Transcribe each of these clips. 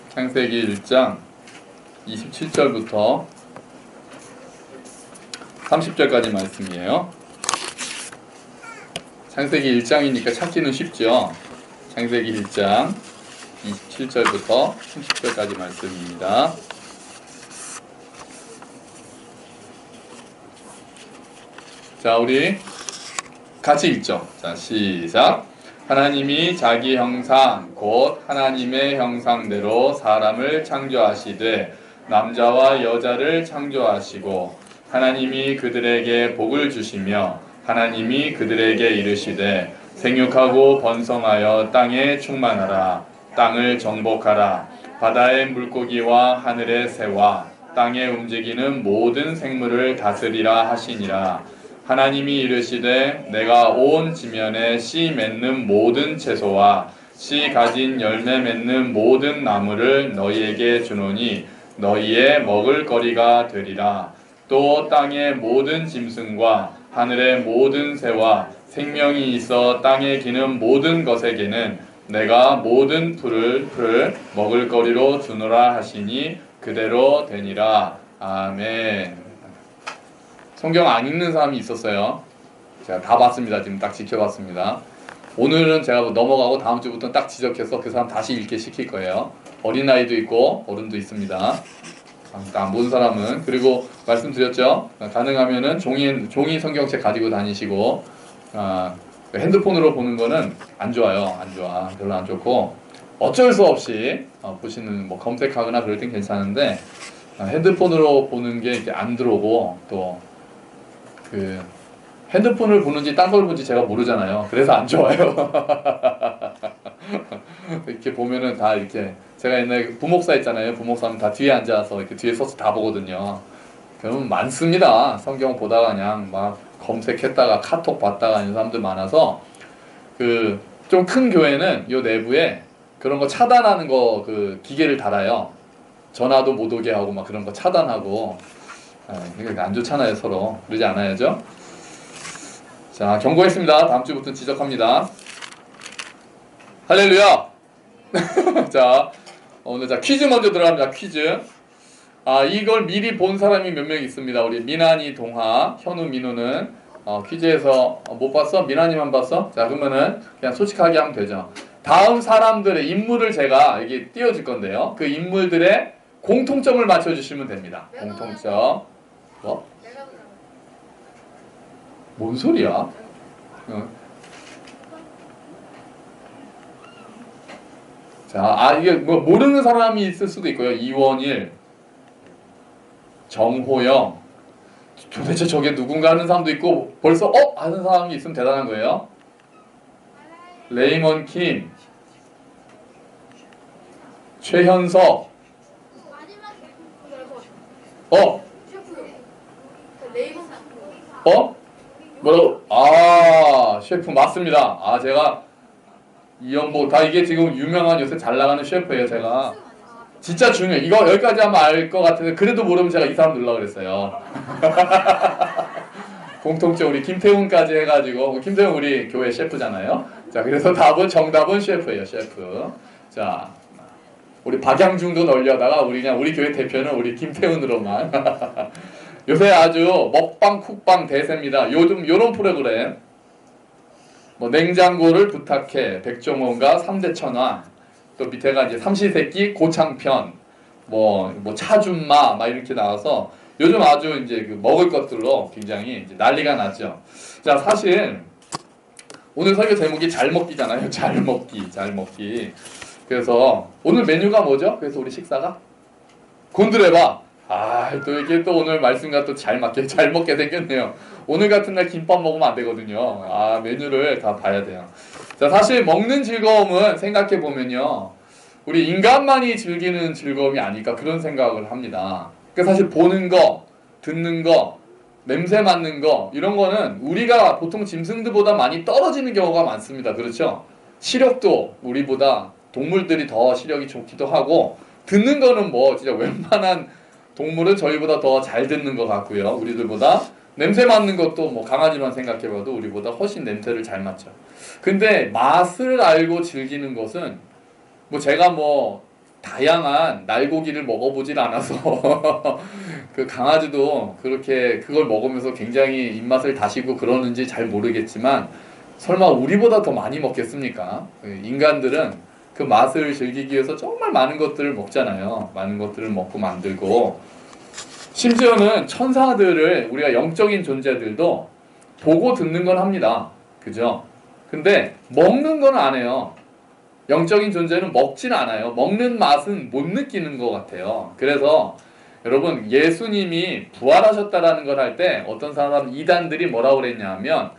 창세기 1장 27절부터 30절까지 말씀이에요. 창세기 1장이니까 찾기는 쉽죠. 창세기 1장 27절부터 30절까지 말씀입니다. 자, 우리 같이 읽죠. 자, 시작. 하나님이 자기 형상 곧 하나님의 형상대로 사람을 창조하시되 남자와 여자를 창조하시고 하나님이 그들에게 복을 주시며 하나님이 그들에게 이르시되 생육하고 번성하여 땅에 충만하라. 땅을 정복하라. 바다의 물고기와 하늘의 새와 땅에 움직이는 모든 생물을 다스리라 하시니라. 하나님이 이르시되 내가 온 지면에 씨 맺는 모든 채소와 씨 가진 열매 맺는 모든 나무를 너희에게 주노니 너희의 먹을 거리가 되리라. 또 땅의 모든 짐승과 하늘의 모든 새와 생명이 있어 땅에 기는 모든 것에게는 내가 모든 풀을 먹을 거리로 주노라 하시니 그대로 되니라. 아멘. 성경 안 읽는 사람이 있었어요. 제가 다 봤습니다. 지금 딱 지켜봤습니다. 오늘은 제가 넘어가고 다음 주부터 딱 지적해서 그 사람 다시 읽게 시킬 거예요. 어린아이도 있고 어른도 있습니다. 안 본 사람은. 그리고 말씀드렸죠. 가능하면은 종이 성경책 가지고 다니시고 핸드폰으로 보는 거는 안 좋아요. 안 좋아. 별로 안 좋고 어쩔 수 없이 보시는 뭐 검색하거나 그럴 땐 괜찮은데 핸드폰으로 보는 게 이렇게 안 들어오고 또 그 핸드폰을 보는지 딴 걸 보는지 제가 모르잖아요. 그래서 안 좋아요. 이렇게 보면은 다 이렇게 제가 옛날에 부목사 있잖아요. 부목사는 다 뒤에 앉아서 이렇게 뒤에 서서 다 보거든요. 그러면 많습니다. 성경 보다가 그냥 막 검색했다가 카톡 봤다가 하는 사람들 많아서 그 좀 큰 교회는 요 내부에 그런 거 차단하는 거 그 기계를 달아요. 전화도 못 오게 하고 막 그런 거 차단하고. 그러니까 안 좋잖아요. 서로 그러지 않아야죠. 자, 경고했습니다. 다음 주부터 지적합니다. 할렐루야. 자, 오늘 퀴즈 먼저 들어갑니다. 퀴즈. 이걸 미리 본 사람이 몇 명 있습니다. 우리 미나니, 동하, 현우, 민우는 퀴즈에서 못 봤어? 미나니만 봤어? 자, 그러면은 그냥 솔직하게 하면 되죠. 다음 사람들의 인물을 제가 여기 띄워줄 건데요. 그 인물들의 공통점을 맞춰주시면 됩니다. 공통점. 뭐? 뭔 소리야? 자, 이게 뭐 모르는 사람이 있을 수도 있고요. 이원일, 정호영, 도대체 저게 누군가 하는 사람도 있고 벌써 하는 사람이 있으면 대단한 거예요. 레이먼 킴, 최현석, 뭐라고? 셰프 맞습니다. 제가 이연복 다 이게 지금 유명한 요새 잘 나가는 셰프예요. 제가 진짜 중요해. 이거 여기까지 하면 알 것 같은데 그래도 모르면 제가 이 사람 넣으려고 그랬어요. 공통점 우리 김태훈까지 해가지고 김태훈 우리 교회 셰프잖아요. 자, 그래서 정답은 셰프예요. 셰프. 자, 우리 박양중도 넣으려다가 우리 교회 대표는 우리 김태훈으로만. 요새 아주 먹방 쿡방 대세입니다. 요즘 요런 프로그램 뭐 냉장고를 부탁해 백종원과 3대 천왕 또 밑에가 이제 삼시세끼 고창편 뭐 차준마 막 이렇게 나와서 요즘 아주 이제 그 먹을 것들로 굉장히 이제 난리가 났죠. 자, 사실 오늘 설교 제목이 잘 먹기잖아요. 잘 먹기. 그래서 오늘 메뉴가 뭐죠? 그래서 우리 식사가 곤드레밥. 또 이게 또 오늘 말씀과 또 잘 먹게 생겼네요. 오늘 같은 날 김밥 먹으면 안 되거든요. 메뉴를 다 봐야 돼요. 자, 사실 먹는 즐거움은 생각해 보면요, 우리 인간만이 즐기는 즐거움이 아닐까 그런 생각을 합니다. 그러니까 사실 보는 거, 듣는 거, 냄새 맡는 거 이런 거는 우리가 보통 짐승들보다 많이 떨어지는 경우가 많습니다. 그렇죠? 시력도 우리보다 동물들이 더 시력이 좋기도 하고 듣는 거는 뭐 진짜 웬만한 동물은 저희보다 더 잘 듣는 것 같고요. 우리들보다. 냄새 맡는 것도 뭐 강아지만 생각해봐도 우리보다 훨씬 냄새를 잘 맡죠. 근데 맛을 알고 즐기는 것은 뭐 제가 뭐 다양한 날고기를 먹어보질 않아서 그 강아지도 그렇게 그걸 먹으면서 굉장히 입맛을 다시고 그러는지 잘 모르겠지만 설마 우리보다 더 많이 먹겠습니까? 인간들은 그 맛을 즐기기 위해서 정말 많은 것들을 먹잖아요. 많은 것들을 먹고 만들고, 심지어는 천사들을, 우리가 영적인 존재들도 보고 듣는 건 합니다. 그죠? 근데 먹는 건 안 해요. 영적인 존재는 먹진 않아요. 먹는 맛은 못 느끼는 것 같아요. 그래서 여러분, 예수님이 부활하셨다라는 걸 할 때 어떤 사람, 이단들이 뭐라고 그랬냐면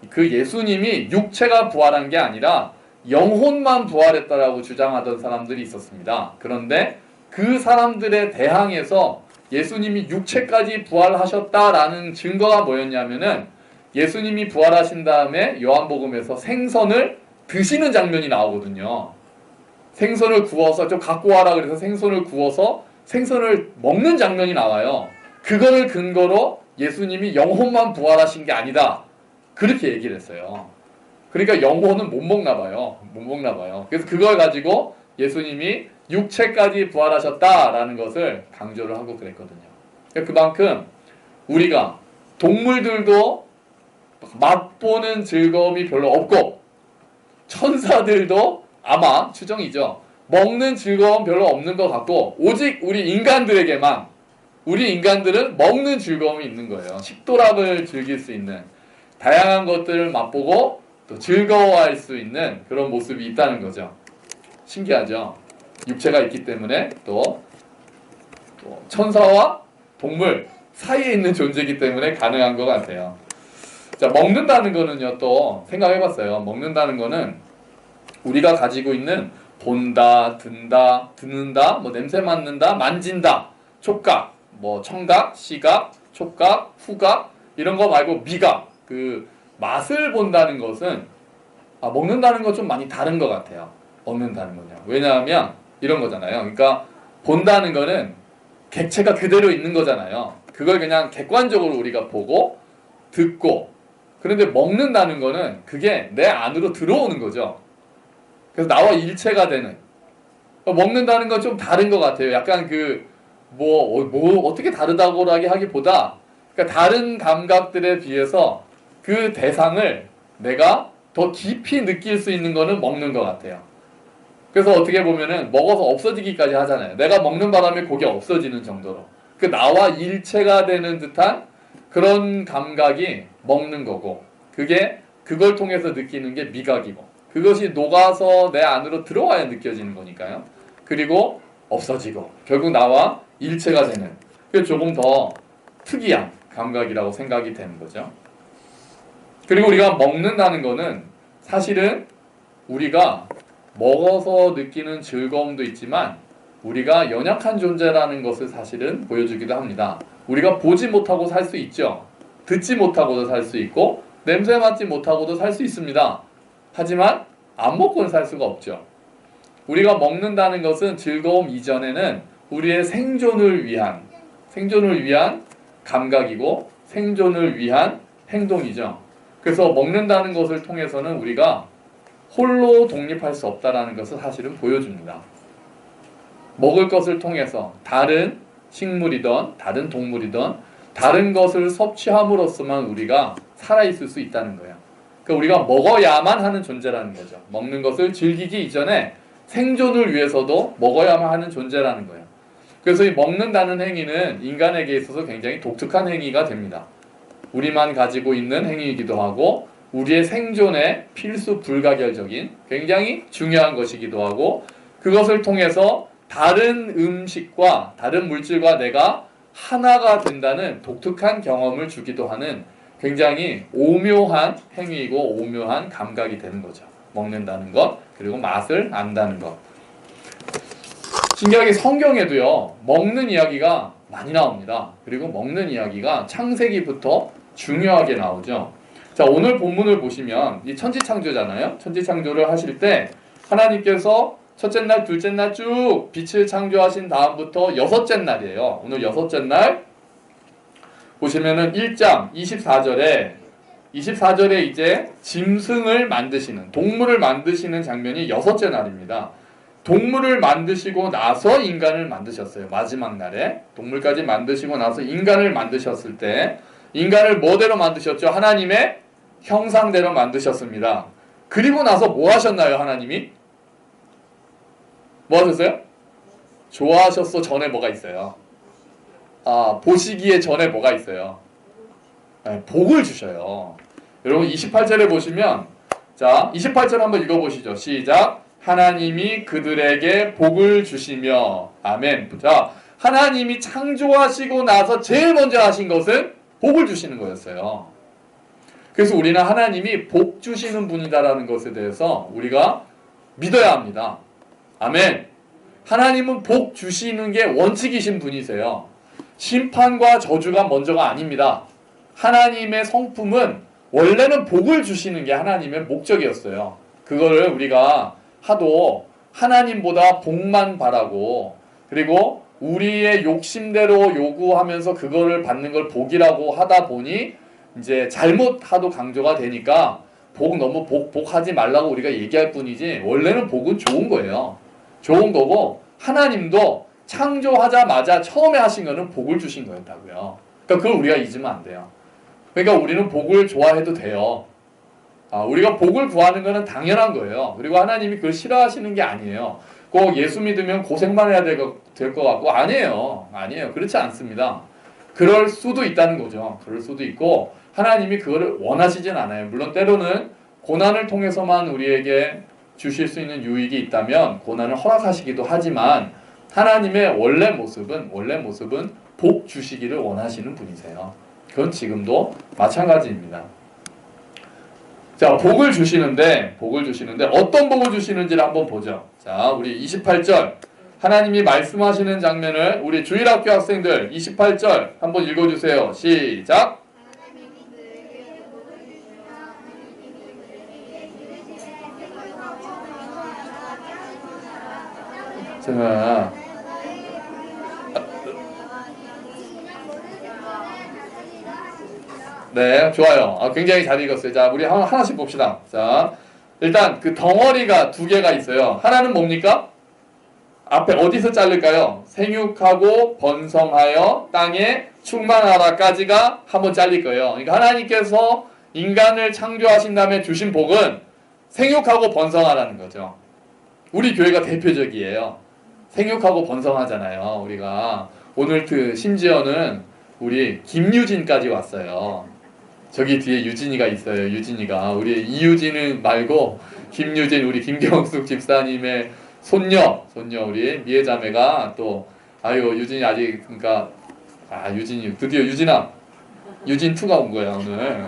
그 예수님이 육체가 부활한 게 아니라 영혼만 부활했다라고 주장하던 사람들이 있었습니다. 그런데 그 사람들에 대항해서 예수님이 육체까지 부활하셨다라는 증거가 뭐였냐면은 예수님이 부활하신 다음에 요한복음에서 생선을 드시는 장면이 나오거든요. 생선을 구워서 좀 갖고 와라 그래서 생선을 구워서 생선을 먹는 장면이 나와요. 그거를 근거로 예수님이 영혼만 부활하신 게 아니다, 그렇게 얘기를 했어요. 그러니까 영혼은 못 먹나 봐요. 못 먹나 봐요. 그래서 그걸 가지고 예수님이 육체까지 부활하셨다라는 것을 강조를 하고 그랬거든요. 그러니까 그만큼 우리가 동물들도 맛보는 즐거움이 별로 없고 천사들도 아마 추정이죠. 먹는 즐거움 별로 없는 것 같고 오직 우리 인간들에게만, 우리 인간들은 먹는 즐거움이 있는 거예요. 식도락을 즐길 수 있는, 다양한 것들을 맛보고 또 즐거워할 수 있는 그런 모습이 있다는 거죠. 신기하죠? 육체가 있기 때문에 또 천사와 동물 사이에 있는 존재이기 때문에 가능한 것 같아요. 자, 먹는다는 거는요, 또 생각해봤어요. 먹는다는 거는 우리가 가지고 있는 본다, 든다, 듣는다, 뭐 냄새 맡는다, 만진다, 촉각, 뭐 청각, 시각, 촉각, 후각, 이런 거 말고 미각, 그 맛을 본다는 것은 먹는다는 건 좀 많이 다른 것 같아요. 먹는다는 건요. 왜냐하면 이런 거잖아요. 그러니까 본다는 거는 객체가 그대로 있는 거잖아요. 그걸 그냥 객관적으로 우리가 보고 듣고, 그런데 먹는다는 거는 그게 내 안으로 들어오는 거죠. 그래서 나와 일체가 되는, 먹는다는 건 좀 다른 것 같아요. 약간 어떻게 다르다고 하기보다, 그러니까 다른 감각들에 비해서 그 대상을 내가 더 깊이 느낄 수 있는 거는 먹는 것 같아요. 그래서 어떻게 보면은 먹어서 없어지기까지 하잖아요. 내가 먹는 바람에 그게 없어지는 정도로. 그 나와 일체가 되는 듯한 그런 감각이 먹는 거고, 그걸 통해서 느끼는 게 미각이고, 그것이 녹아서 내 안으로 들어와야 느껴지는 거니까요. 그리고 없어지고 결국 나와 일체가 되는, 그게 조금 더 특이한 감각이라고 생각이 되는 거죠. 그리고 우리가 먹는다는 거는 사실은 우리가 먹어서 느끼는 즐거움도 있지만 우리가 연약한 존재라는 것을 사실은 보여주기도 합니다. 우리가 보지 못하고 살 수 있죠. 듣지 못하고도 살 수 있고 냄새 맡지 못하고도 살 수 있습니다. 하지만 안 먹고는 살 수가 없죠. 우리가 먹는다는 것은 즐거움 이전에는 우리의 생존을 위한 감각이고 생존을 위한 행동이죠. 그래서 먹는다는 것을 통해서는 우리가 홀로 독립할 수 없다는 것을 사실은 보여줍니다. 먹을 것을 통해서 다른 식물이든 다른 동물이든 다른 것을 섭취함으로써만 우리가 살아있을 수 있다는 거예요. 그러니까 우리가 먹어야만 하는 존재라는 거죠. 먹는 것을 즐기기 이전에 생존을 위해서도 먹어야만 하는 존재라는 거예요. 그래서 이 먹는다는 행위는 인간에게 있어서 굉장히 독특한 행위가 됩니다. 우리만 가지고 있는 행위이기도 하고 우리의 생존에 필수 불가결적인 굉장히 중요한 것이기도 하고, 그것을 통해서 다른 음식과 다른 물질과 내가 하나가 된다는 독특한 경험을 주기도 하는 굉장히 오묘한 행위이고 오묘한 감각이 되는 거죠. 먹는다는 것, 그리고 맛을 안다는 것. 신기하게 성경에도요, 먹는 이야기가 많이 나옵니다. 그리고 먹는 이야기가 창세기부터 중요하게 나오죠. 자, 오늘 본문을 보시면 이 천지창조잖아요. 천지창조를 하실 때 하나님께서 첫째 날, 둘째 날 쭉 빛을 창조하신 다음부터 여섯째 날이에요. 오늘 여섯째 날 보시면은 1장 24절에 이제 짐승을 만드시는, 동물을 만드시는 장면이 여섯째 날입니다. 동물을 만드시고 나서 인간을 만드셨어요. 마지막 날에 동물까지 만드시고 나서 인간을 만드셨을 때 인간을 뭐대로 만드셨죠? 하나님의 형상대로 만드셨습니다. 그리고 나서 뭐 하셨나요? 하나님이? 뭐 하셨어요? 좋아하셨어 전에 뭐가 있어요? 보시기에 전에 뭐가 있어요? 네, 복을 주셔요. 여러분 28절에 보시면 자 28절 한번 읽어보시죠. 시작. 하나님이 그들에게 복을 주시며 아멘. 자 하나님이 창조하시고 나서 제일 먼저 하신 것은 복을 주시는 거였어요. 그래서 우리는 하나님이 복 주시는 분이다라는 것에 대해서 우리가 믿어야 합니다. 아멘. 하나님은 복 주시는 게 원칙이신 분이세요. 심판과 저주가 먼저가 아닙니다. 하나님의 성품은 원래는 복을 주시는 게 하나님의 목적이었어요. 그거를 우리가 하도 하나님보다 복만 바라고 그리고 우리의 욕심대로 요구하면서 그거를 받는 걸 복이라고 하다 보니 이제 잘못 하도 강조가 되니까 너무 복하지 말라고 우리가 얘기할 뿐이지 원래는 복은 좋은 거예요. 좋은 거고 하나님도 창조하자마자 처음에 하신 거는 복을 주신 거였다고요. 그러니까 그걸 우리가 잊으면 안 돼요. 그러니까 우리는 복을 좋아해도 돼요. 우리가 복을 구하는 거는 당연한 거예요. 그리고 하나님이 그걸 싫어하시는 게 아니에요. 꼭 예수 믿으면 고생만 해야 될 것 같고 아니에요. 그렇지 않습니다. 그럴 수도 있다는 거죠. 그럴 수도 있고 하나님이 그거를 원하시진 않아요. 물론 때로는 고난을 통해서만 우리에게 주실 수 있는 유익이 있다면 고난을 허락하시기도 하지만 하나님의 원래 모습은 복 주시기를 원하시는 분이세요. 그건 지금도 마찬가지입니다. 자, 복을 주시는데 어떤 복을 주시는지를 한번 보죠. 자, 우리 28절 하나님이 말씀하시는 장면을 우리 주일학교 학생들 28절 한번 읽어주세요. 시작. 자, 네, 좋아요. 굉장히 잘 읽었어요. 자, 우리 하나씩 봅시다. 자, 일단 그 덩어리가 두 개가 있어요. 하나는 뭡니까? 앞에 어디서 자를까요? 생육하고 번성하여 땅에 충만하라까지가 한번 잘릴 거예요. 그러니까 하나님께서 인간을 창조하신 다음에 주신 복은 생육하고 번성하라는 거죠. 우리 교회가 대표적이에요. 생육하고 번성하잖아요. 우리가 오늘 심지어는 우리 김유진까지 왔어요. 저기 뒤에 유진이가 있어요. 유진이가 우리 이유진은 말고 김유진 우리 김경숙 집사님의 손녀 우리 미애자매가 또 유진이 아직 그러니까 유진이 드디어 유진아 유진 2가 온 거야 오늘.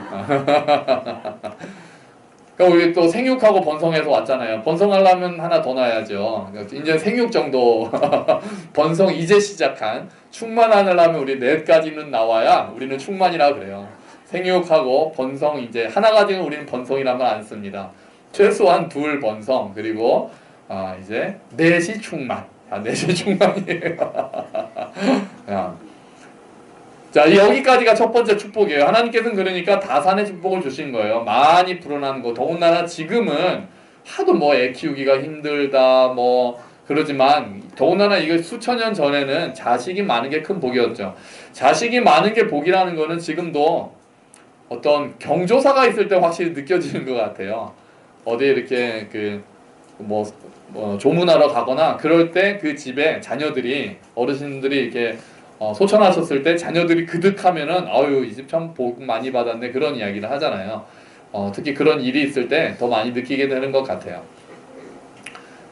그러니까 우리 또 생육하고 번성해서 왔잖아요. 번성하려면 하나 더 낳아야죠. 이제 생육 정도 번성 이제 시작한 충만하려면 우리 4가지는 나와야 우리는 충만이라 그래요. 생육하고 번성 이제 하나 가지는 우리는 번성이라면 안 씁니다. 최소한 2 번성 그리고 이제 4이 충만. 4이 충만이에요. 자, 여기까지가 첫 번째 축복이에요. 하나님께서는 그러니까 다산의 축복을 주신 거예요. 많이 불어나는 거. 더군다나 지금은 하도 애 키우기가 힘들다 그러지만 더군다나 이거 수천 년 전에는 자식이 많은 게 큰 복이었죠. 자식이 많은 게 복이라는 거는 지금도 어떤 경조사가 있을 때 확실히 느껴지는 것 같아요. 어디 이렇게 조문하러 가거나 그럴 때 그 집에 자녀들이 어르신들이 이렇게 소천하셨을 때 자녀들이 그득하면은 이 집 참 복 많이 받았네 그런 이야기를 하잖아요. 특히 그런 일이 있을 때 더 많이 느끼게 되는 것 같아요.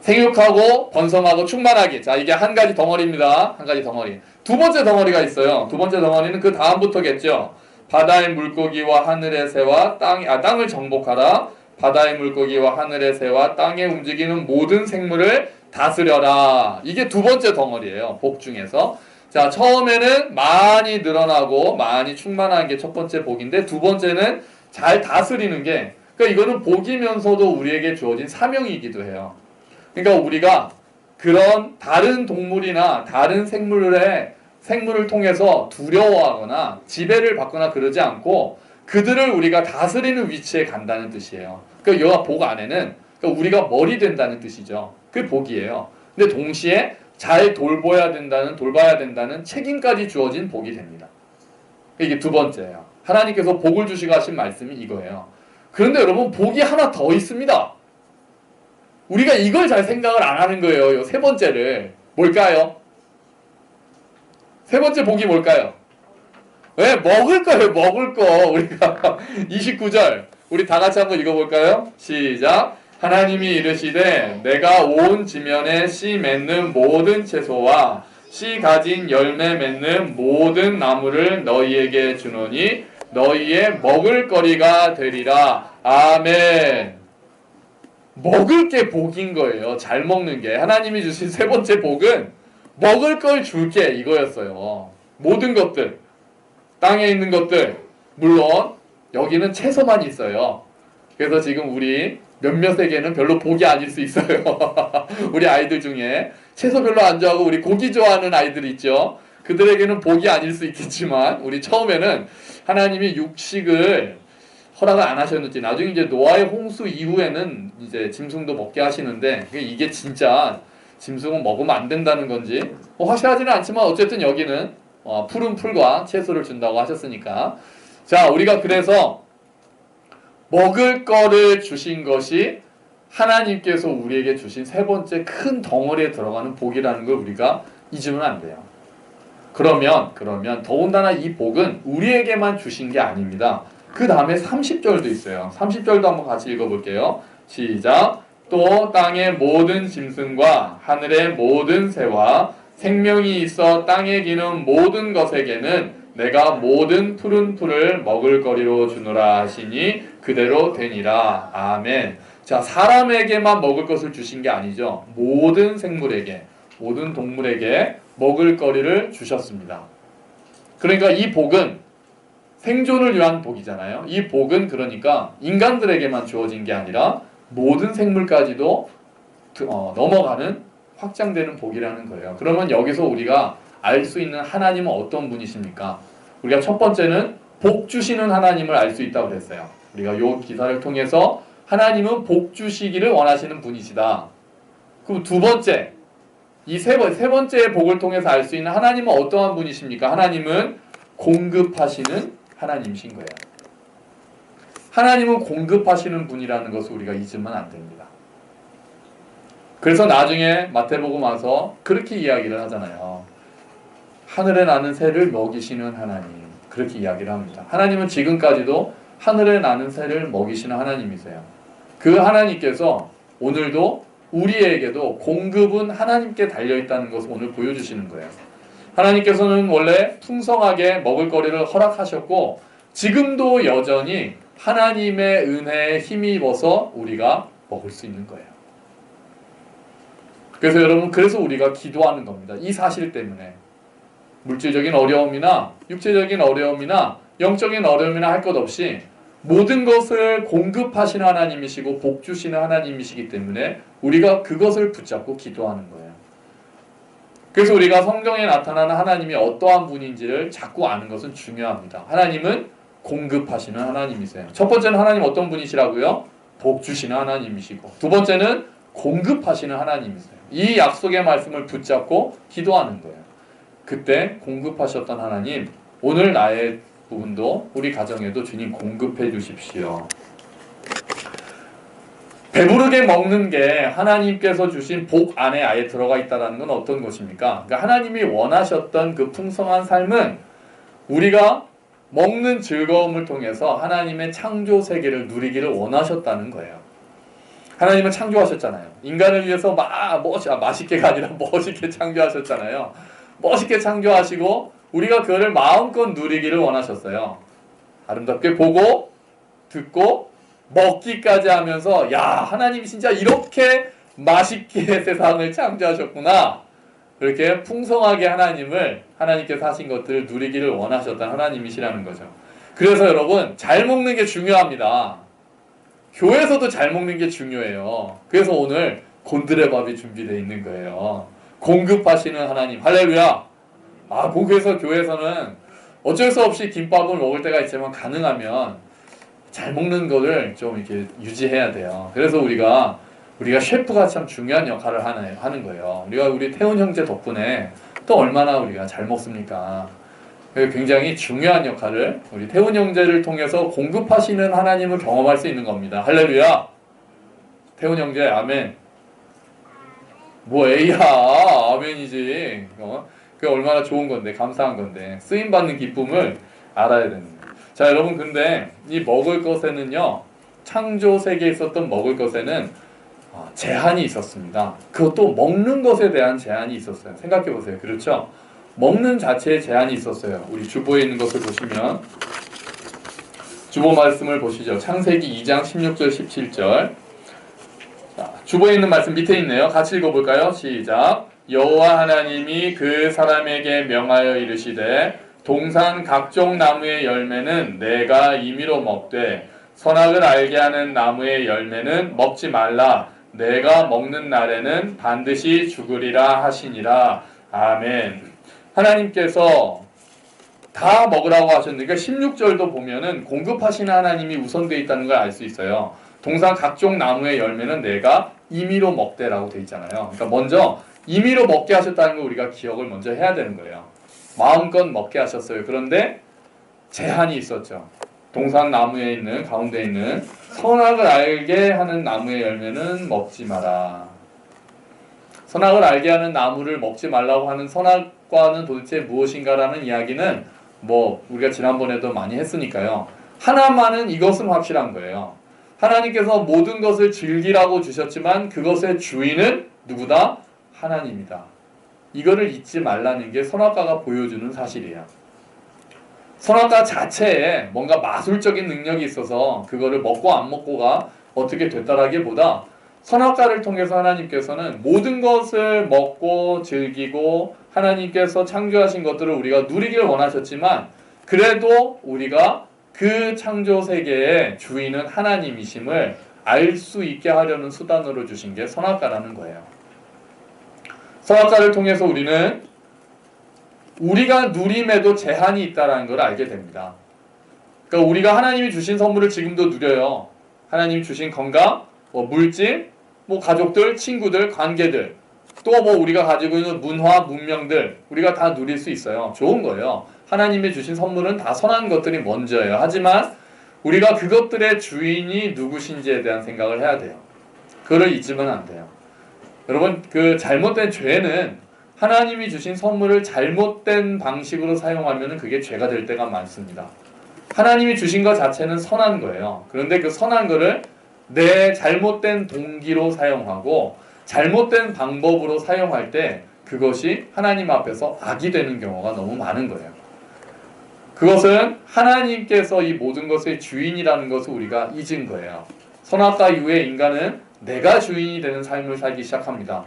생육하고 번성하고 충만하기. 자, 이게 한 가지 덩어리입니다. 한 가지 덩어리. 두 번째 덩어리가 있어요. 두 번째 덩어리는 그 다음부터겠죠. 바다의 물고기와 하늘의 새와 땅을 정복하라. 바다의 물고기와 하늘의 새와 땅에 움직이는 모든 생물을 다스려라. 이게 두 번째 덩어리예요. 복 중에서. 자, 처음에는 많이 늘어나고 많이 충만한 게 첫 번째 복인데 두 번째는 잘 다스리는 게 그러니까 이거는 복이면서도 우리에게 주어진 사명이기도 해요. 그러니까 우리가 그런 다른 동물이나 다른 생물을 통해서 두려워하거나 지배를 받거나 그러지 않고 그들을 우리가 다스리는 위치에 간다는 뜻이에요. 그러니까 여가 복 안에는 그러니까 우리가 머리 된다는 뜻이죠. 그게 복이에요. 근데 동시에 잘 돌봐야 된다는 책임까지 주어진 복이 됩니다. 이게 두 번째예요. 하나님께서 복을 주시고 하신 말씀이 이거예요. 그런데 여러분, 복이 하나 더 있습니다. 우리가 이걸 잘 생각을 안 하는 거예요. 이 세 번째를. 뭘까요? 세 번째 복이 뭘까요? 왜? 먹을 거예요. 먹을 거. 우리가 29절 우리 다 같이 한번 읽어볼까요? 시작. 하나님이 이르시되 내가 온 지면에 씨 맺는 모든 채소와 씨 가진 열매 맺는 모든 나무를 너희에게 주노니 너희의 먹을 거리가 되리라. 아멘. 먹을 게 복인 거예요. 잘 먹는 게. 하나님이 주신 세 번째 복은 먹을 걸 줄게 이거였어요. 모든 것들, 땅에 있는 것들, 물론 여기는 채소만 있어요. 그래서 지금 우리 몇몇에게는 별로 복이 아닐 수 있어요. 우리 아이들 중에 채소 별로 안 좋아하고 우리 고기 좋아하는 아이들이 있죠. 그들에게는 복이 아닐 수 있겠지만 우리 처음에는 하나님이 육식을 허락을 안 하셨는지 나중에 이제 노아의 홍수 이후에는 이제 짐승도 먹게 하시는데 이게 진짜 짐승은 먹으면 안 된다는 건지 확실하지는 않지만 어쨌든 여기는 푸른 풀과 채소를 준다고 하셨으니까 자 우리가 그래서 먹을 거를 주신 것이 하나님께서 우리에게 주신 세 번째 큰 덩어리에 들어가는 복이라는 걸 우리가 잊으면 안 돼요. 그러면 더군다나 이 복은 우리에게만 주신 게 아닙니다. 그 다음에 30절도 있어요. 30절도 한번 같이 읽어볼게요. 시작. 또 땅의 모든 짐승과 하늘의 모든 새와 생명이 있어 땅에 기는 모든 것에게는 내가 모든 푸른 풀을 먹을 거리로 주노라 하시니 그대로 되니라. 아멘. 자, 사람에게만 먹을 것을 주신 게 아니죠. 모든 생물에게, 모든 동물에게 먹을 거리를 주셨습니다. 그러니까 이 복은 생존을 위한 복이잖아요. 이 복은 그러니까 인간들에게만 주어진 게 아니라 모든 생물까지도 넘어가는 확장되는 복이라는 거예요. 그러면 여기서 우리가 알 수 있는 하나님은 어떤 분이십니까? 우리가 첫 번째는 복 주시는 하나님을 알 수 있다고 그랬어요. 우리가 이 기사를 통해서 하나님은 복 주시기를 원하시는 분이시다. 그리고 두 번째, 이 세 번째의 복을 통해서 알 수 있는 하나님은 어떠한 분이십니까? 하나님은 공급하시는 하나님이신 거예요. 하나님은 공급하시는 분이라는 것을 우리가 잊으면 안 됩니다. 그래서 나중에 마태복음 와서 그렇게 이야기를 하잖아요. 하늘에 나는 새를 먹이시는 하나님, 그렇게 이야기를 합니다. 하나님은 지금까지도 하늘에 나는 새를 먹이시는 하나님이세요. 그 하나님께서 오늘도 우리에게도 공급은 하나님께 달려있다는 것을 오늘 보여주시는 거예요. 하나님께서는 원래 풍성하게 먹을 거리를 허락하셨고 지금도 여전히 하나님의 은혜에 힘입어서 우리가 먹을 수 있는 거예요. 그래서 여러분, 그래서 우리가 기도하는 겁니다. 이 사실 때문에 물질적인 어려움이나 육체적인 어려움이나 영적인 어려움이나 할 것 없이 모든 것을 공급하시는 하나님이시고 복 주시는 하나님이시기 때문에 우리가 그것을 붙잡고 기도하는 거예요. 그래서 우리가 성경에 나타나는 하나님이 어떠한 분인지를 자꾸 아는 것은 중요합니다. 하나님은 공급하시는 하나님이세요. 첫 번째는 하나님 어떤 분이시라고요? 복 주시는 하나님이시고, 두 번째는 공급하시는 하나님이세요. 이 약속의 말씀을 붙잡고 기도하는 거예요. 그때 공급하셨던 하나님, 오늘 나의 부분도 우리 가정에도 주님 공급해 주십시오. 배부르게 먹는 게 하나님께서 주신 복 안에 아예 들어가 있다는 건 어떤 것입니까? 그러니까 하나님이 원하셨던 그 풍성한 삶은 우리가 먹는 즐거움을 통해서 하나님의 창조 세계를 누리기를 원하셨다는 거예요. 하나님은 창조하셨잖아요. 인간을 위해서 맛있게가 아니라 멋있게 창조하셨잖아요. 멋있게 창조하시고 우리가 그거를 마음껏 누리기를 원하셨어요. 아름답게 보고 듣고 먹기까지 하면서 야, 하나님이 진짜 이렇게 맛있게 세상을 창조하셨구나. 그렇게 풍성하게 하나님께서 하신 것들을 누리기를 원하셨던 하나님이시라는 거죠. 그래서 여러분, 잘 먹는 게 중요합니다. 교회에서도 잘 먹는 게 중요해요. 그래서 오늘 곤드레밥이 준비되어 있는 거예요. 공급하시는 하나님, 할렐루야. 그래서 교회에서는 어쩔 수 없이 김밥을 먹을 때가 있지만 가능하면 잘 먹는 거를 좀 이렇게 유지해야 돼요. 그래서 우리가 우리가 셰프가 참 중요한 역할을 하는 거예요. 우리 태훈 형제 덕분에 또 얼마나 우리가 잘 먹습니까? 굉장히 중요한 역할을 우리 태훈 형제를 통해서 공급하시는 하나님을 경험할 수 있는 겁니다. 할렐루야! 태훈 형제, 아멘. 뭐 에이야, 아멘이지. 그게 얼마나 좋은 건데, 감사한 건데, 쓰임받는 기쁨을 알아야 됩니다. 자, 여러분, 근데 이 먹을 것에는요, 창조 세계에 있었던 먹을 것에는 제한이 있었습니다. 그것도 먹는 것에 대한 제한이 있었어요. 생각해 보세요. 그렇죠? 먹는 자체에 제한이 있었어요. 우리 주보에 있는 것을 보시면 주보 말씀을 보시죠. 창세기 2장 16절 17절. 자, 주보에 있는 말씀 밑에 있네요. 같이 읽어볼까요? 시작. 여호와 하나님이 그 사람에게 명하여 이르시되 동산 각종 나무의 열매는 내가 임의로 먹되 선악을 알게 하는 나무의 열매는 먹지 말라. 내가 먹는 날에는 반드시 죽으리라 하시니라. 아멘. 하나님께서 다 먹으라고 하셨는데, 그러니까 16절도 보면은 공급하시는 하나님이 우선되어 있다는 걸 알 수 있어요. 동산 각종 나무의 열매는 내가 임의로 먹되라고 되어 있잖아요. 그러니까 먼저 임의로 먹게 하셨다는 걸 우리가 기억을 먼저 해야 되는 거예요. 마음껏 먹게 하셨어요. 그런데 제한이 있었죠. 동산 나무에 있는 가운데 있는 선악을 알게 하는 나무의 열매는 먹지 마라. 선악을 알게 하는 나무를 먹지 말라고 하는 선악과는 도대체 무엇인가라는 이야기는 뭐 우리가 지난번에도 많이 했으니까요. 하나만은 이것은 확실한 거예요. 하나님께서 모든 것을 즐기라고 주셨지만 그것의 주인은 누구다? 하나님이다. 이거를 잊지 말라는 게 선악과가 보여주는 사실이에요. 선악과 자체에 뭔가 마술적인 능력이 있어서 그거를 먹고 안 먹고가 어떻게 됐다라기보다 선악과를 통해서 하나님께서는 모든 것을 먹고 즐기고 하나님께서 창조하신 것들을 우리가 누리길 원하셨지만 그래도 우리가 그 창조 세계의 주인은 하나님이심을 알 수 있게 하려는 수단으로 주신 게 선악과라는 거예요. 선악과를 통해서 우리는 우리가 누림에도 제한이 있다는 걸 알게 됩니다. 그러니까 우리가 하나님이 주신 선물을 지금도 누려요. 하나님이 주신 건강, 물질, 가족들, 친구들, 관계들, 또 우리가 가지고 있는 문화, 문명들 우리가 다 누릴 수 있어요. 좋은 거예요. 하나님이 주신 선물은 다 선한 것들이 먼저예요. 하지만 우리가 그것들의 주인이 누구신지에 대한 생각을 해야 돼요. 그걸 잊으면 안 돼요. 여러분, 그 잘못된 죄는 하나님이 주신 선물을 잘못된 방식으로 사용하면 그게 죄가 될 때가 많습니다. 하나님이 주신 것 자체는 선한 거예요. 그런데 그 선한 거를 내 잘못된 동기로 사용하고 잘못된 방법으로 사용할 때 그것이 하나님 앞에서 악이 되는 경우가 너무 많은 거예요. 그것은 하나님께서 이 모든 것의 주인이라는 것을 우리가 잊은 거예요. 선악과 이후에 인간은 내가 주인이 되는 삶을 살기 시작합니다.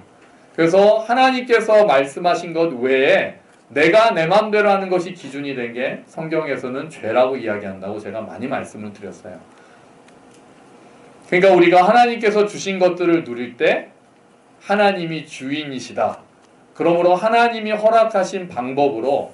그래서 하나님께서 말씀하신 것 외에 내가 내 마음대로 하는 것이 기준이 된 게 성경에서는 죄라고 이야기한다고 제가 많이 말씀을 드렸어요. 그러니까 우리가 하나님께서 주신 것들을 누릴 때 하나님이 주인이시다. 그러므로 하나님이 허락하신 방법으로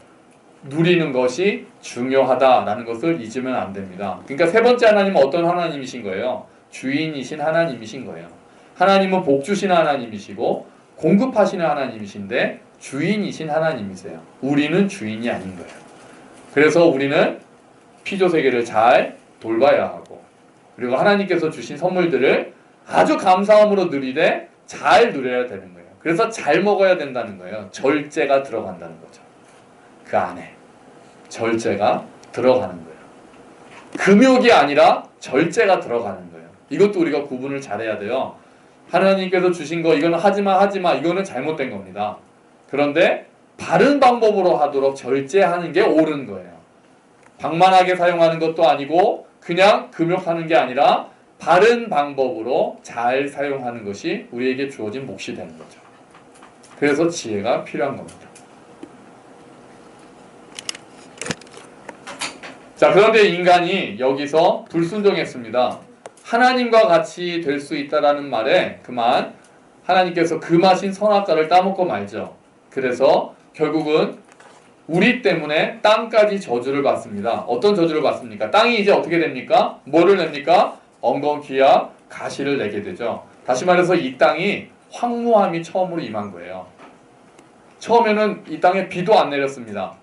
누리는 것이 중요하다라는 것을 잊으면 안 됩니다. 그러니까 세 번째 하나님은 어떤 하나님이신 거예요? 주인이신 하나님이신 거예요. 하나님은 복 주시는 하나님이시고 공급하시는 하나님이신데 주인이신 하나님이세요. 우리는 주인이 아닌 거예요. 그래서 우리는 피조세계를 잘 돌봐야 하고 그리고 하나님께서 주신 선물들을 아주 감사함으로 누리되 잘 누려야 되는 거예요. 그래서 잘 먹어야 된다는 거예요. 절제가 들어간다는 거죠. 그 안에 절제가 들어가는 거예요. 금욕이 아니라 절제가 들어가는 거예요. 이것도 우리가 구분을 잘해야 돼요. 하나님께서 주신 거 이거는 하지마 이거는 잘못된 겁니다. 그런데 바른 방법으로 하도록 절제하는 게 옳은 거예요. 방만하게 사용하는 것도 아니고 그냥 금욕하는 게 아니라 바른 방법으로 잘 사용하는 것이 우리에게 주어진 몫이 되는 거죠. 그래서 지혜가 필요한 겁니다. 자, 그런데 인간이 여기서 불순종했습니다. 하나님과 같이 될 수 있다라는 말에 그만 하나님께서 금하신 선악과를 따먹고 말죠. 그래서 결국은 우리 때문에 땅까지 저주를 받습니다. 어떤 저주를 받습니까? 땅이 이제 어떻게 됩니까? 뭐를 냅니까? 엉겅퀴와 가시를 내게 되죠. 다시 말해서 이 땅이 황무함이 처음으로 임한 거예요. 처음에는 이 땅에 비도 안 내렸습니다.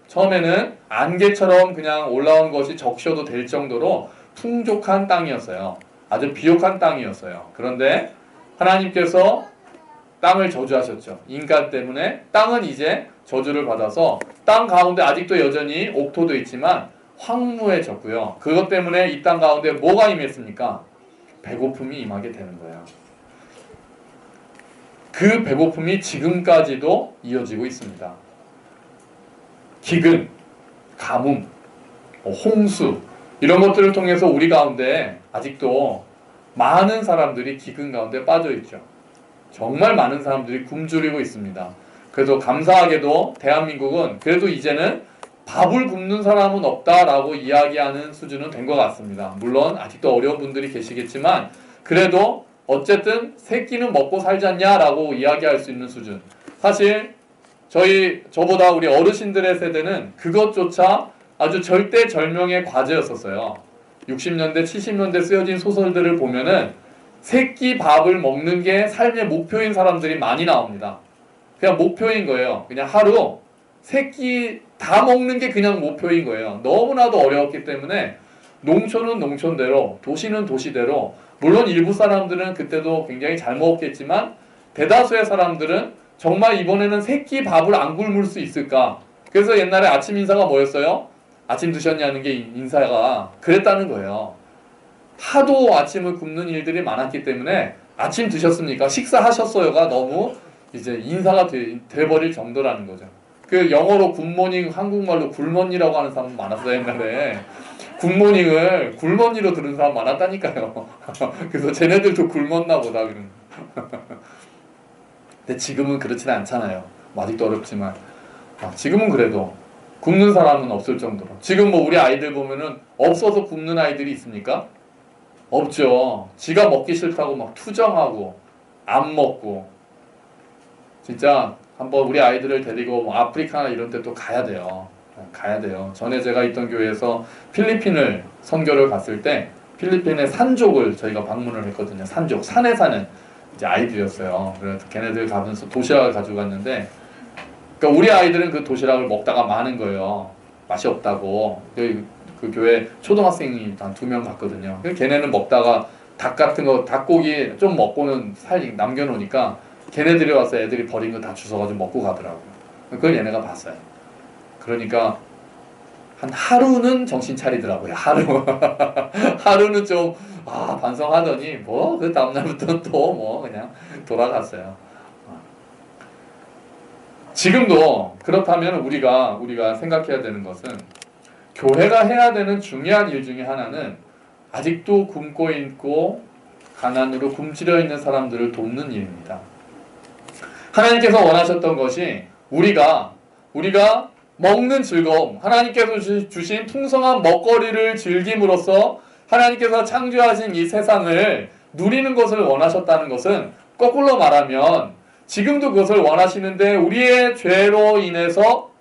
처음에는 안개처럼 그냥 올라온 것이 적셔도 될 정도로 풍족한 땅이었어요. 아주 비옥한 땅이었어요. 그런데 하나님께서 땅을 저주하셨죠. 인간 때문에 땅은 이제 저주를 받아서 땅 가운데 아직도 여전히 옥토도 있지만 황무해졌고요. 그것 때문에 이 땅 가운데 뭐가 임했습니까? 배고픔이 임하게 되는 거예요. 그 배고픔이 지금까지도 이어지고 있습니다. 기근, 가뭄, 홍수 이런 것들을 통해서 우리 가운데 아직도 많은 사람들이 기근 가운데 빠져 있죠. 정말 많은 사람들이 굶주리고 있습니다. 그래도 감사하게도 대한민국은 그래도 이제는 밥을 굶는 사람은 없다라고 이야기하는 수준은 된 것 같습니다. 물론 아직도 어려운 분들이 계시겠지만 그래도 어쨌든 세 끼는 먹고 살잖냐라고 이야기할 수 있는 수준. 사실 저보다 우리 어르신들의 세대는 그것조차 아주 절대절명의 과제였었어요. 60년대, 70년대 쓰여진 소설들을 보면은 세 끼 밥을 먹는 게 삶의 목표인 사람들이 많이 나옵니다. 그냥 목표인 거예요. 그냥 하루 세 끼 다 먹는 게 그냥 목표인 거예요. 너무나도 어려웠기 때문에 농촌은 농촌대로, 도시는 도시대로, 물론 일부 사람들은 그때도 굉장히 잘 먹었겠지만 대다수의 사람들은 정말 이번에는 세 끼 밥을 안 굶을 수 있을까? 그래서 옛날에 아침 인사가 뭐였어요? 아침 드셨냐는 게 인사가 그랬다는 거예요. 하도 아침을 굶는 일들이 많았기 때문에 아침 드셨습니까? 식사하셨어요가 너무 이제 인사가 돼버릴 정도라는 거죠. 그 영어로 굿모닝, 한국말로 굴머니라고 하는 사람 많았어요, 옛날에. 굿모닝을 굴머니로 들은 사람 많았다니까요. 그래서 쟤네들도 굶었나 보다, 그런. 근데 지금은 그렇지는 않잖아요. 아직도 어렵지만. 지금은 그래도 굶는 사람은 없을 정도로. 지금 뭐 우리 아이들 보면은 없어서 굶는 아이들이 있습니까? 없죠. 지가 먹기 싫다고 막 투정하고 안 먹고. 진짜 한번 우리 아이들을 데리고 뭐 아프리카나 이런 데 또 가야 돼요. 가야 돼요. 전에 제가 있던 교회에서 필리핀을 선교를 갔을 때 필리핀의 산족을 저희가 방문을 했거든요. 산족, 산에 사는 이제 아이들이었어요. 그래서 걔네들 가면서 도시락을 가지고 갔는데, 그러니까 우리 아이들은 그 도시락을 먹다가 마는 거예요. 맛이 없다고. 그 교회 초등학생이 한 2명 갔거든요. 걔네는 먹다가 닭 같은 거, 닭고기 좀 먹고는 남겨놓으니까 걔네들이 와서 애들이 버린 거 다 주워가지고 먹고 가더라고요. 그걸 얘네가 봤어요. 그러니까 한 하루는 정신 차리더라고요. 하루는 좀 반성하더니 뭐 그 다음날부터 또 뭐 그냥 돌아갔어요. 지금도 그렇다면 우리가 생각해야 되는 것은 교회가 해야 되는 중요한 일 중에 하나는 아직도 굶고 있고 가난으로 굶주려 있는 사람들을 돕는 일입니다. 하나님께서 원하셨던 것이 우리가 먹는 즐거움, 하나님께서 주신 풍성한 먹거리를 즐김으로써 하나님께서 창조하신 이 세상을 누리는 것을 원하셨다는 것은 거꾸로 말하면 지금도 그것을 원하시는데 우리의 죄로 인해서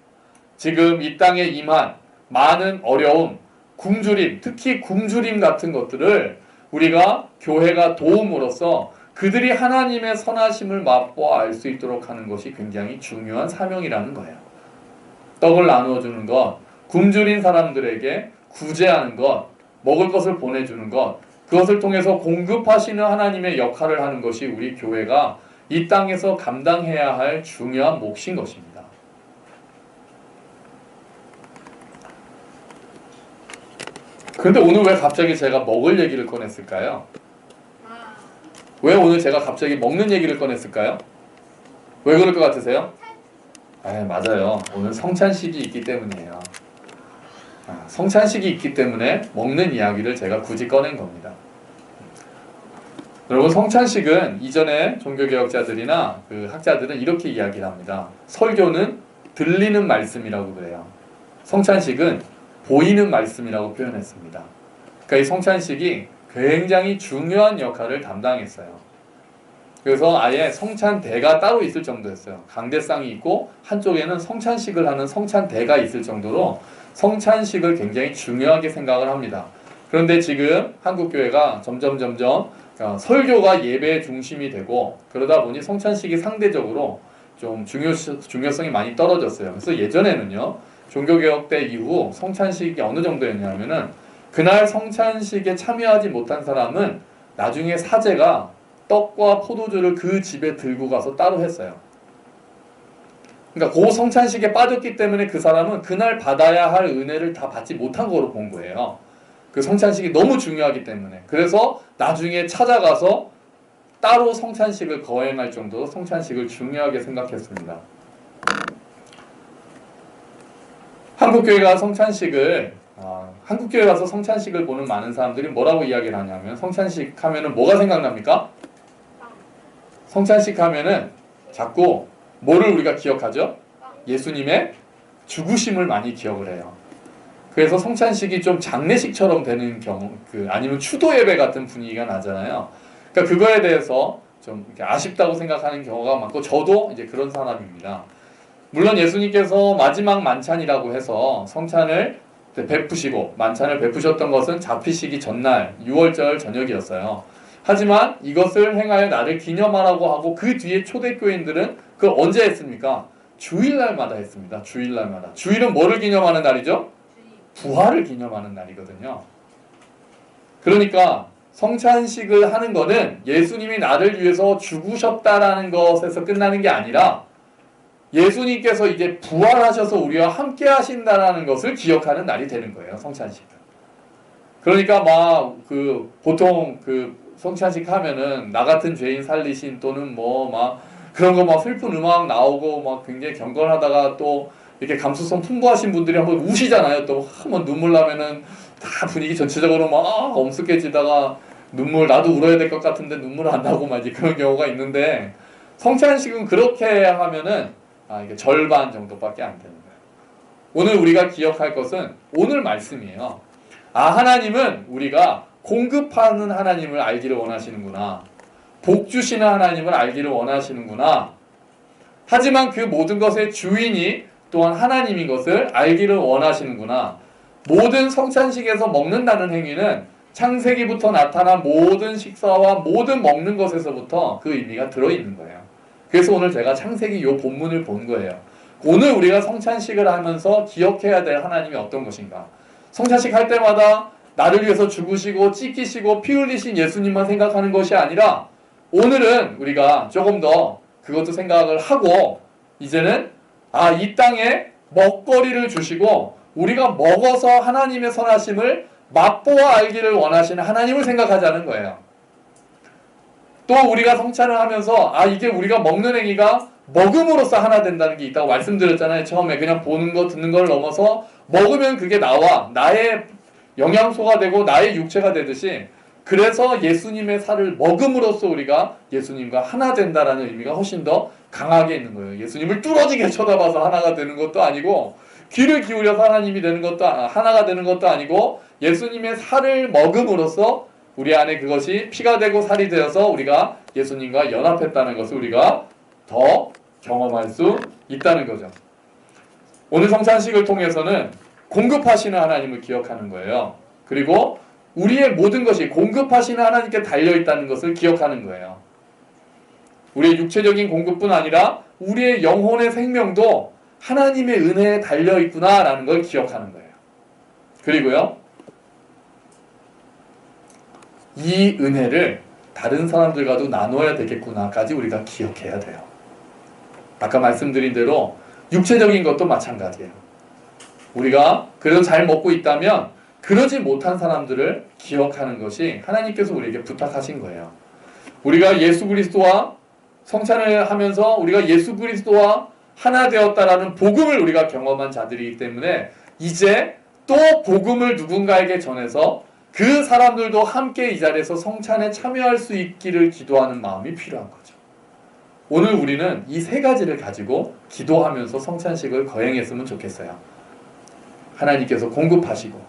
지금 이 땅에 임한 많은 어려움, 굶주림, 특히 굶주림 같은 것들을 우리가 교회가 도움으로써 그들이 하나님의 선하심을 맛보아 알 수 있도록 하는 것이 굉장히 중요한 사명이라는 거예요. 떡을 나누어 주는 것, 굶주린 사람들에게 구제하는 것, 먹을 것을 보내주는 것, 그것을 통해서 공급하시는 하나님의 역할을 하는 것이 우리 교회가 이 땅에서 감당해야 할 중요한 몫인 것입니다. 그런데 오늘 왜 갑자기 제가 먹을 얘기를 꺼냈을까요? 왜 오늘 제가 갑자기 먹는 얘기를 꺼냈을까요? 왜 그럴 것 같으세요? 맞아요. 오늘 성찬식이 있기 때문이에요. 성찬식이 있기 때문에 먹는 이야기를 제가 굳이 꺼낸 겁니다. 여러분, 성찬식은 이전에 종교개혁자들이나 그 학자들은 이렇게 이야기를 합니다. 설교는 들리는 말씀이라고 그래요. 성찬식은 보이는 말씀이라고 표현했습니다. 그러니까 이 성찬식이 굉장히 중요한 역할을 담당했어요. 그래서 아예 성찬대가 따로 있을 정도였어요. 강대상이 있고 한쪽에는 성찬식을 하는 성찬대가 있을 정도로 성찬식을 굉장히 중요하게 생각을 합니다. 그런데 지금 한국교회가 점점 설교가 예배의 중심이 되고 그러다 보니 성찬식이 상대적으로 좀 중요성이 많이 떨어졌어요. 그래서 예전에는요, 종교개혁 때 이후 성찬식이 어느 정도였냐면은 그날 성찬식에 참여하지 못한 사람은 나중에 사제가 떡과 포도주를 그 집에 들고 가서 따로 했어요. 그러니까 그 성찬식에 빠졌기 때문에 그 사람은 그날 받아야 할 은혜를 다 받지 못한 거로 본 거예요. 그 성찬식이 너무 중요하기 때문에. 그래서 나중에 찾아가서 따로 성찬식을 거행할 정도로 성찬식을 중요하게 생각했습니다. 한국교회가 성찬식을 한국교회 가서 성찬식을 보는 많은 사람들이 뭐라고 이야기를 하냐면, 성찬식 하면은 뭐가 생각납니까? 성찬식 하면은 자꾸 뭐를 우리가 기억하죠? 예수님의 죽으심을 많이 기억을 해요. 그래서 성찬식이 좀 장례식처럼 되는 경우, 아니면 추도 예배 같은 분위기가 나잖아요. 그러니까 그거에 대해서 좀 이렇게 아쉽다고 생각하는 경우가 많고, 저도 이제 그런 사람입니다. 물론 예수님께서 마지막 만찬이라고 해서 성찬을 베푸시고 만찬을 베푸셨던 것은 잡히시기 전날 6월절 저녁이었어요. 하지만 이것을 행하여 나를 기념하라고 하고 그 뒤에 초대교인들은 그걸 언제 했습니까? 주일날마다 했습니다. 주일날마다. 주일은 뭐를 기념하는 날이죠? 부활을 기념하는 날이거든요. 그러니까 성찬식을 하는 것은 예수님이 나를 위해서 죽으셨다라는 것에서 끝나는 게 아니라 예수님께서 이제 부활하셔서 우리와 함께 하신다라는 것을 기억하는 날이 되는 거예요. 성찬식은. 그러니까 보통 성찬식 하면은 나 같은 죄인 살리신, 또는 그런 거 슬픈 음악 나오고 굉장히 경건하다가 또 이렇게 감수성 풍부하신 분들이 한번 우시잖아요. 또 한번 눈물 나면은 다 분위기 전체적으로 엄숙해지다가 나도 울어야 될 것 같은데 눈물 안 나고 이제 그런 경우가 있는데, 성찬식은 그렇게 하면은 이게 절반 정도밖에 안 되는 거예요. 오늘 우리가 기억할 것은 오늘 말씀이에요. 하나님은 우리가 공급하는 하나님을 알기를 원하시는구나. 복 주시는 하나님을 알기를 원하시는구나. 하지만 그 모든 것의 주인이 또한 하나님인 것을 알기를 원하시는구나. 모든 성찬식에서 먹는다는 행위는 창세기부터 나타난 모든 식사와 모든 먹는 것에서부터 그 의미가 들어있는 거예요. 그래서 오늘 제가 창세기 요 본문을 본 거예요. 오늘 우리가 성찬식을 하면서 기억해야 될 하나님이 어떤 것인가. 성찬식 할 때마다 나를 위해서 죽으시고 찢기시고 피 흘리신 예수님만 생각하는 것이 아니라, 오늘은 우리가 조금 더 그것도 생각을 하고, 이제는 이 땅에 먹거리를 주시고 우리가 먹어서 하나님의 선하심을 맛보아 알기를 원하시는 하나님을 생각하자는 거예요. 또 우리가 성찬을 하면서 이게 우리가 먹는 행위가 먹음으로써 하나 된다는 게 있다고 말씀드렸잖아요. 처음에 그냥 보는 거 듣는 걸 넘어서 먹으면 그게 나의 영양소가 되고 나의 육체가 되듯이, 그래서 예수님의 살을 먹음으로써 우리가 예수님과 하나 된다라는 의미가 훨씬 더 강하게 있는 거예요. 예수님을 뚫어지게 쳐다봐서 하나가 되는 것도 아니고, 귀를 기울여서 하나님이 되는 것도 하나가 되는 것도 아니고, 예수님의 살을 먹음으로써 우리 안에 그것이 피가 되고 살이 되어서 우리가 예수님과 연합했다는 것을 우리가 더 경험할 수 있다는 거죠. 오늘 성찬식을 통해서는 공급하시는 하나님을 기억하는 거예요. 그리고 우리의 모든 것이 공급하시는 하나님께 달려있다는 것을 기억하는 거예요. 우리의 육체적인 공급뿐 아니라 우리의 영혼의 생명도 하나님의 은혜에 달려있구나라는 걸 기억하는 거예요. 그리고요, 이 은혜를 다른 사람들과도 나눠야 되겠구나까지 우리가 기억해야 돼요. 아까 말씀드린 대로 육체적인 것도 마찬가지예요. 우리가 그래도 잘 먹고 있다면 그러지 못한 사람들을 기억하는 것이 하나님께서 우리에게 부탁하신 거예요. 우리가 예수 그리스도와 성찬을 하면서 우리가 예수 그리스도와 하나 되었다라는 복음을 우리가 경험한 자들이기 때문에, 이제 또 복음을 누군가에게 전해서 그 사람들도 함께 이 자리에서 성찬에 참여할 수 있기를 기도하는 마음이 필요한 거죠. 오늘 우리는 이 세 가지를 가지고 기도하면서 성찬식을 거행했으면 좋겠어요. 하나님께서 공급하시고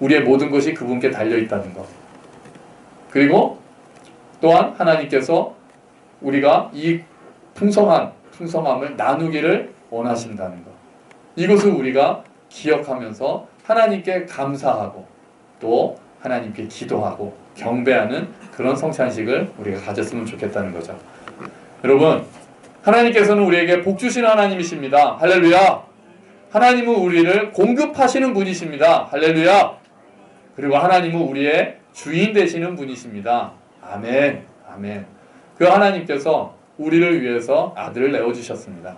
우리의 모든 것이 그분께 달려있다는 것, 그리고 또한 하나님께서 우리가 이 풍성함을 나누기를 원하신다는 것, 이것을 우리가 기억하면서 하나님께 감사하고 또 하나님께 기도하고 경배하는 그런 성찬식을 우리가 가졌으면 좋겠다는 거죠. 여러분, 하나님께서는 우리에게 복 주시는 하나님이십니다. 할렐루야. 하나님은 우리를 공급하시는 분이십니다. 할렐루야. 그리고 하나님은 우리의 주인 되시는 분이십니다. 아멘. 아멘. 그 하나님께서 우리를 위해서 아들을 내어주셨습니다.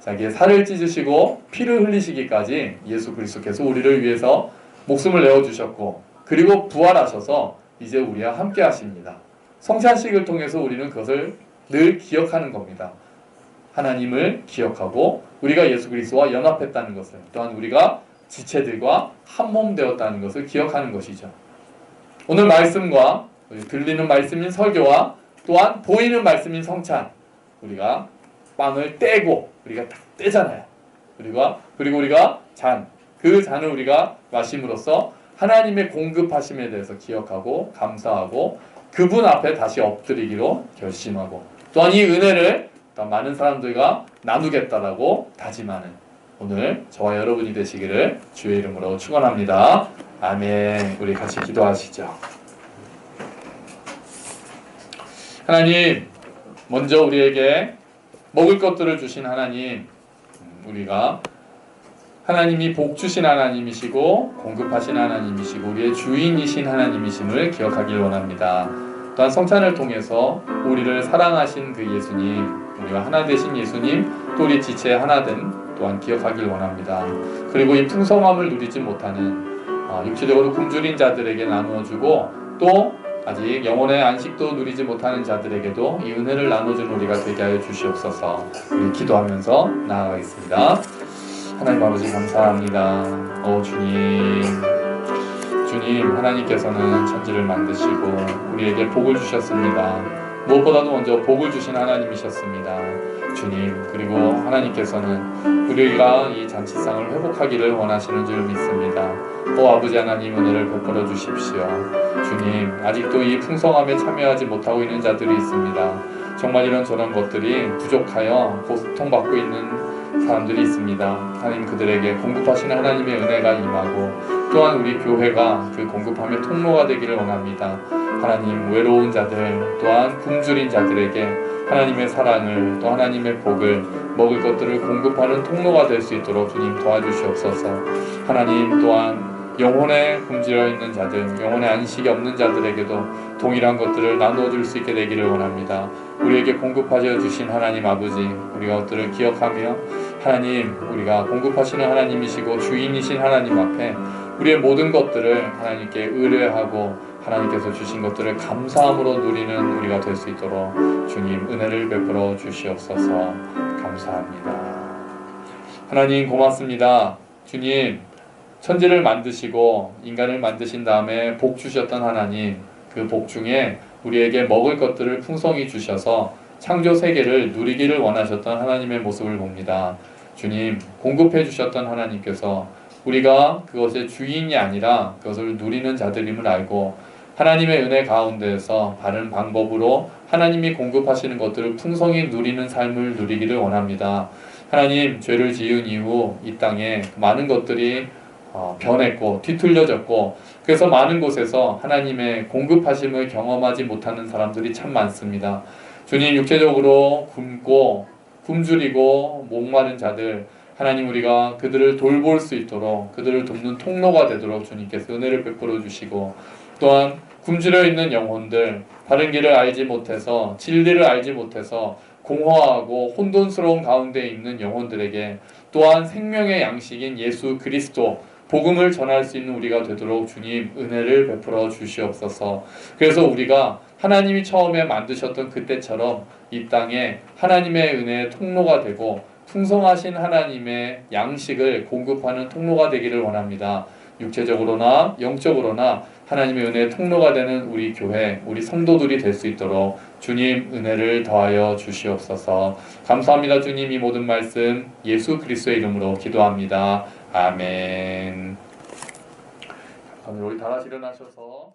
자기의 살을 찢으시고 피를 흘리시기까지 예수 그리스도께서 우리를 위해서 목숨을 내어주셨고, 그리고 부활하셔서 이제 우리와 함께 하십니다. 성찬식을 통해서 우리는 그것을 늘 기억하는 겁니다. 하나님을 기억하고 우리가 예수 그리스도와 연합했다는 것을, 또한 우리가 지체들과 한 몸 되었다는 것을 기억하는 것이죠. 오늘 말씀과 들리는 말씀인 설교와 또한 보이는 말씀인 성찬, 우리가 빵을 떼고 우리가 딱 떼잖아요. 그리고 우리가 그 잔을 우리가 마심으로써 하나님의 공급하심에 대해서 기억하고 감사하고 그분 앞에 다시 엎드리기로 결심하고, 또한 이 은혜를 많은 사람들과 나누겠다라고 다짐하는 오늘 저와 여러분이 되시기를 주의 이름으로 축원합니다. 아멘. 우리 같이 기도하시죠. 하나님, 먼저 우리에게 먹을 것들을 주신 하나님, 우리가 하나님이 복 주신 하나님이시고 공급하신 하나님이시고 우리의 주인이신 하나님이심을 기억하길 원합니다. 또한 성찬을 통해서 우리를 사랑하신 그 예수님, 우리와 하나 되신 예수님, 또 우리 지체 하나된 또한 기억하길 원합니다. 그리고 이 풍성함을 누리지 못하는 육체적으로 굶주린 자들에게 나누어주고, 또 아직 영혼의 안식도 누리지 못하는 자들에게도 이 은혜를 나눠주는 우리가 되게 하여 주시옵소서. 우리 기도하면서 나아가겠습니다. 하나님 아버지 감사합니다. 주님, 하나님께서는 천지를 만드시고 우리에게 복을 주셨습니다. 무엇보다도 먼저 복을 주신 하나님이셨습니다. 주님, 그리고 하나님께서는 우리가 이 잔치상을 회복하기를 원하시는 줄 믿습니다. 아버지 하나님, 은혜를 베풀어 주십시오. 주님, 아직도 이 풍성함에 참여하지 못하고 있는 자들이 있습니다. 정말 이런저런 것들이 부족하여 고통받고 있는 사람들이 있습니다. 하나님, 그들에게 공급하시는 하나님의 은혜가 임하고, 또한 우리 교회가 그 공급함의 통로가 되기를 원합니다. 하나님, 외로운 자들, 또한 굶주린 자들에게 하나님의 사랑을, 또 하나님의 복을, 먹을 것들을 공급하는 통로가 될 수 있도록 주님 도와주시옵소서. 하나님, 또한 영혼에 굶주려 있는 자들, 영혼에 안식이 없는 자들에게도 동일한 것들을 나누어 줄 수 있게 되기를 원합니다. 우리에게 공급하여 주신 하나님 아버지, 우리가 그것들을 기억하며 하나님, 우리가 공급하시는 하나님이시고 주인이신 하나님 앞에 우리의 모든 것들을 하나님께 의뢰하고 하나님께서 주신 것들을 감사함으로 누리는 우리가 될 수 있도록 주님 은혜를 베풀어 주시옵소서. 감사합니다. 하나님 고맙습니다. 주님, 천지를 만드시고 인간을 만드신 다음에 복 주셨던 하나님, 그 복 중에 우리에게 먹을 것들을 풍성히 주셔서 창조 세계를 누리기를 원하셨던 하나님의 모습을 봅니다. 주님, 공급해 주셨던 하나님께서 우리가 그것의 주인이 아니라 그것을 누리는 자들임을 알고 하나님의 은혜 가운데에서 바른 방법으로 하나님이 공급하시는 것들을 풍성히 누리는 삶을 누리기를 원합니다. 하나님, 죄를 지은 이후 이 땅에 많은 것들이 변했고 뒤틀려졌고, 그래서 많은 곳에서 하나님의 공급하심을 경험하지 못하는 사람들이 참 많습니다. 주님, 육체적으로 굶주리고 목마른 자들, 하나님, 우리가 그들을 돌볼 수 있도록, 그들을 돕는 통로가 되도록 주님께서 은혜를 베풀어 주시고, 또한 굶주려 있는 영혼들, 바른 길을 알지 못해서, 진리를 알지 못해서 공허하고 혼돈스러운 가운데 있는 영혼들에게 또한 생명의 양식인 예수 그리스도 복음을 전할 수 있는 우리가 되도록 주님 은혜를 베풀어 주시옵소서. 그래서 우리가 하나님이 처음에 만드셨던 그때처럼 이 땅에 하나님의 은혜의 통로가 되고 풍성하신 하나님의 양식을 공급하는 통로가 되기를 원합니다. 육체적으로나 영적으로나 하나님의 은혜의 통로가 되는 우리 교회, 우리 성도들이 될 수 있도록 주님 은혜를 더하여 주시옵소서. 감사합니다. 주님, 이 모든 말씀 예수 그리스도의 이름으로 기도합니다. 아멘. 우리 다 같이 일어나셔서